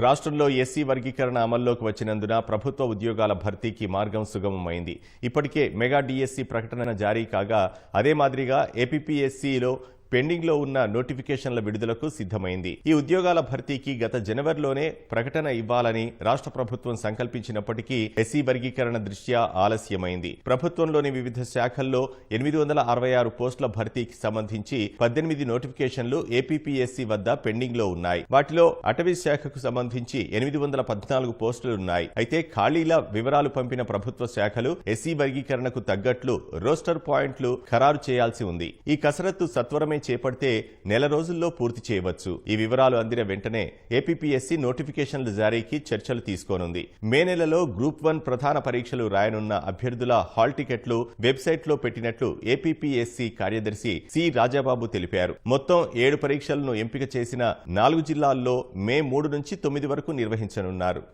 రాష్ట్రంలో ఎస్సీ వర్గీకరణ అమల్లోకి వచ్చినందున ప్రభుత్వ ఉద్యోగాల భర్తీకి మార్గం సుగమమైంది. ఇప్పటికే మెగా డిఎస్సి ప్రకటన జారీ కాగా అదే మాదిరిగా ఏపీపీఎస్సీలో పెండింగ్లో ఉన్న నోటిఫికేషన్ల విడుదలకు సిద్ధమైంది. ఈ ఉద్యోగాల భర్తీకి గత జనవరిలోనే ప్రకటన ఇవ్వాలని రాష్ట్ర ప్రభుత్వం సంకల్పించినప్పటికీ ఎస్సీ వర్గీకరణ దృష్ట్యా ఆలస్యమైంది. ప్రభుత్వంలోని వివిధ శాఖల్లో 866 పోస్టుల భర్తీకి సంబంధించి 18 నోటిఫికేషన్లు ఏపీపీఎస్సీ వద్ద పెండింగ్లో ఉన్నాయి. వాటిలో అటవీ శాఖకు సంబంధించి 814 పోస్టులున్నాయి. అయితే ఖాళీల వివరాలు పంపిన ప్రభుత్వ శాఖలు ఎస్సీ వర్గీకరణకు తగ్గట్లు రోస్టర్ పాయింట్లు ఖరారు చేయాల్సి ఉంది. ఈ కసరత్తు సత్వరమే చేపడితే నెల రోజుల్లో పూర్తి చేయవచ్చు. ఈ వివరాలు అందిన వెంటనే ఏపీపీఎస్సీ నోటిఫికేషన్ల జారీకి చర్చలు తీసుకోనుంది. మే నెలలో గ్రూప్ 1 ప్రధాన పరీక్షలు రాయనున్న అభ్యర్థుల హాల్ టికెట్లు వెబ్సైట్లో పెట్టినట్లు ఏపీపీఎస్సీ కార్యదర్శి సి రాజాబాబు తెలిపారు. మొత్తం 7 పరీక్షలను ఎంపిక చేసిన 4 జిల్లాల్లో మే 3 నుంచి 9 వరకు నిర్వహించనున్నారు.